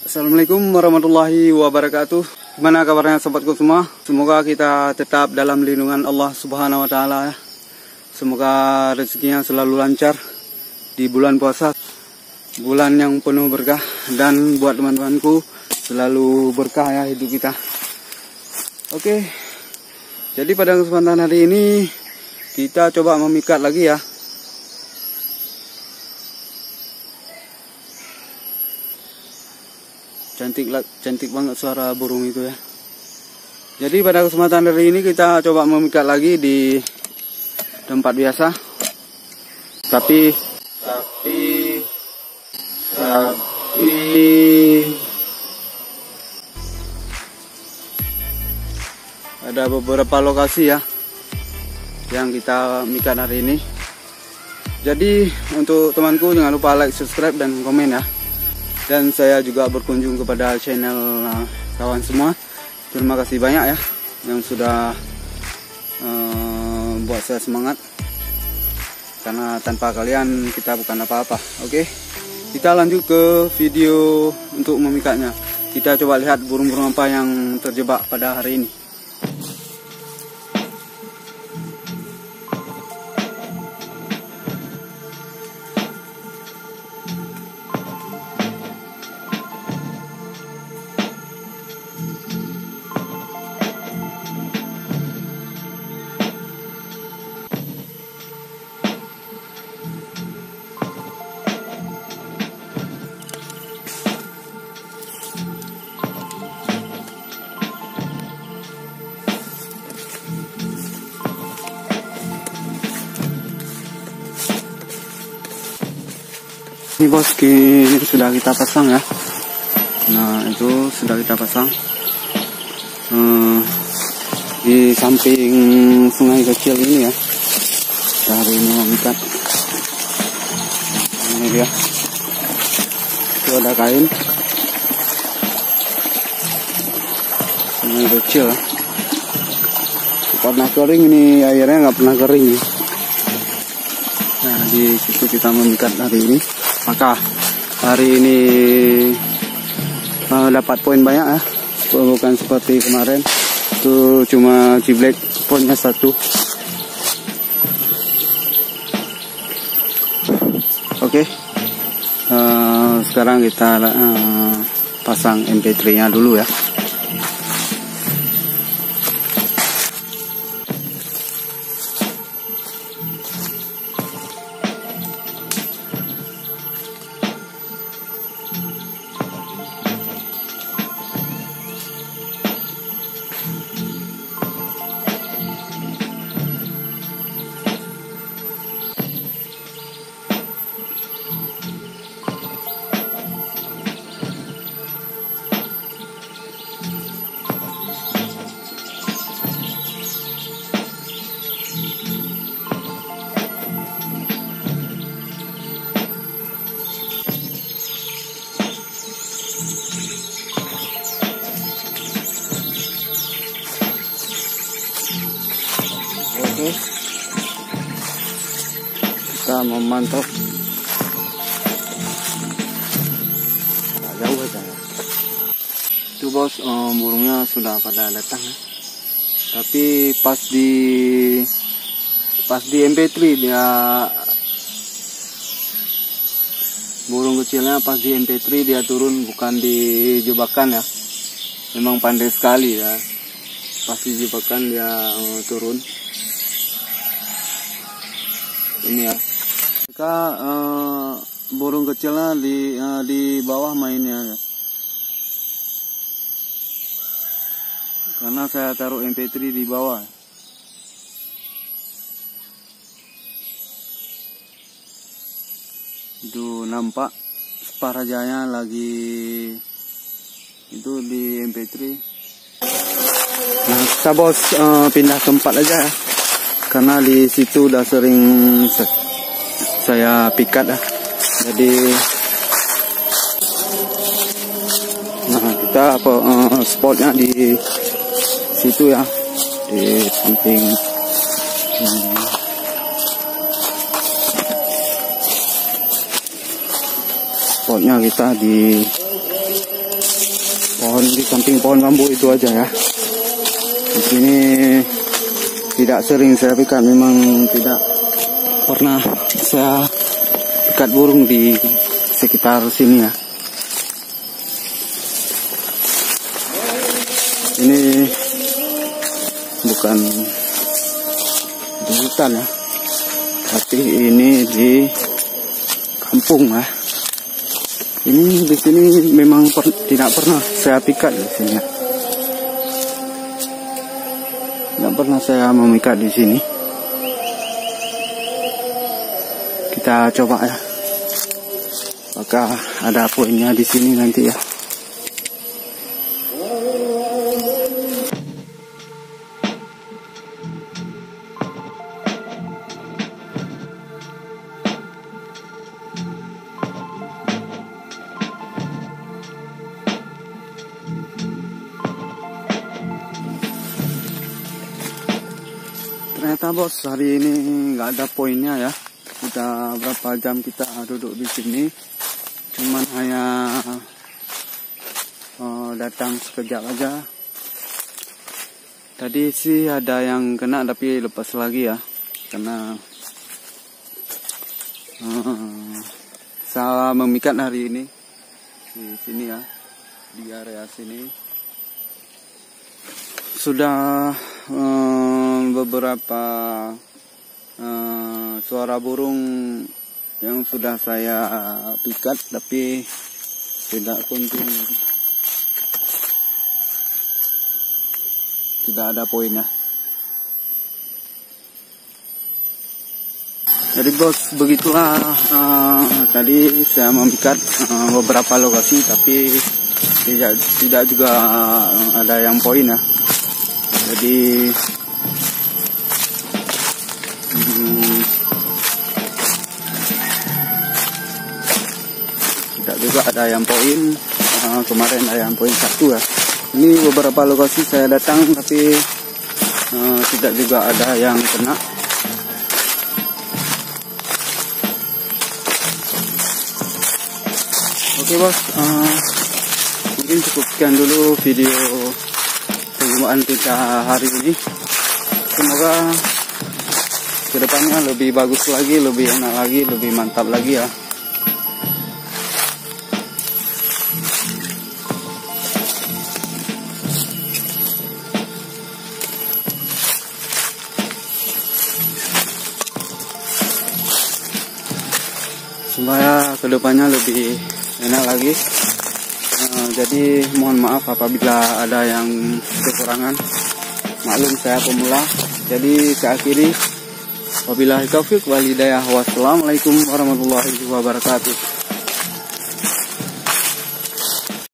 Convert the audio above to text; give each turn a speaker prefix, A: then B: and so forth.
A: Assalamualaikum warahmatullahi wabarakatuh. Gimana kabarnya sobatku semua? Semoga kita tetap dalam lindungan Allah Subhanahu wa taala. Semoga rezekinya selalu lancar di bulan puasa, bulan yang penuh berkah, dan buat teman-temanku selalu berkah ya hidup kita. Oke. Jadi pada kesempatan hari ini kita coba memikat lagi ya. Cantik banget suara burung itu ya. Jadi pada kesempatan hari ini kita coba memikat lagi di tempat biasa. Tapi ada beberapa lokasi ya yang kita mikat hari ini. Jadi untuk temanku jangan lupa like, subscribe, dan komen ya. Dan saya juga berkunjung kepada channel kawan semua. Terima kasih banyak ya yang sudah buat saya semangat. Karena tanpa kalian kita bukan apa-apa. Oke, kita lanjut ke video untuk memikatnya. Kita coba lihat burung-burung apa yang terjebak pada hari ini. Ini bos, sudah kita pasang ya. Nah itu sudah kita pasang di samping sungai kecil ini ya. Kita hari ini memikat. Ini dia. Itu ada kain. Sungai kecil. Pernah kering ini, airnya nggak pernah kering. Nah di situ kita memikat hari ini. Maka hari ini dapat poin banyak ya, bukan seperti kemarin itu cuma ciblek poinnya 1. Oke, sekarang kita pasang MP3 nya dulu ya. Oke, kita memantau. Jauh aja ya. Itu bos, burungnya sudah pada datang ya. Tapi pas di MP3 dia, burung kecilnya pas di MP3 dia turun, bukan di jebakan ya. Memang pandai sekali ya. Pas di jebakan dia turun. Ini ya, mereka burung kecilnya di bawah mainnya ya. Karena saya taruh MP3 di bawah. Itu nampak sparajanya lagi itu di MP3. Nah kita bos pindah tempat aja ya. Karena di situ udah sering saya pikat ya. Jadi nah kita spotnya di situ ya, di samping spotnya kita di di samping pohon bambu itu aja ya. Di sini tidak sering saya pikat, memang tidak pernah saya pikat burung di sekitar sini ya. Ini bukan di hutan ya, tapi ini di kampung ya. Ini di sini memang tidak pernah saya pikat di sini ya. Tidak pernah saya memikat di sini. Kita coba ya. Apakah ada poinnya di sini nanti ya. Ternyata bos, hari ini nggak ada poinnya ya. Udah berapa jam kita duduk di sini, cuman hanya datang sekejap aja. Tadi sih ada yang kena tapi lepas lagi ya, karena saya memikat hari ini di sini ya, di area sini. Sudah beberapa suara burung yang sudah saya pikat tapi tidak kunjung, tidak ada poinnya. Jadi bos, begitulah tadi saya memikat beberapa lokasi tapi tidak juga ada yang poin ya. Jadi tidak juga ada yang poin. Kemarin ada yang poin 1 ya. Ini beberapa lokasi saya datang tapi tidak juga ada yang kena. Oke bos, mungkin cukup sekian dulu video perjumpaan kita hari ini. Semoga kedepannya lebih bagus lagi, lebih enak lagi, lebih mantap lagi ya. Supaya kedepannya lebih enak lagi. Jadi mohon maaf apabila ada yang kekurangan. Maklum saya pemula. Jadi saya akhiri. Wabillahi taufiq wal hidayah. Wassalamualaikum warahmatullahi wabarakatuh.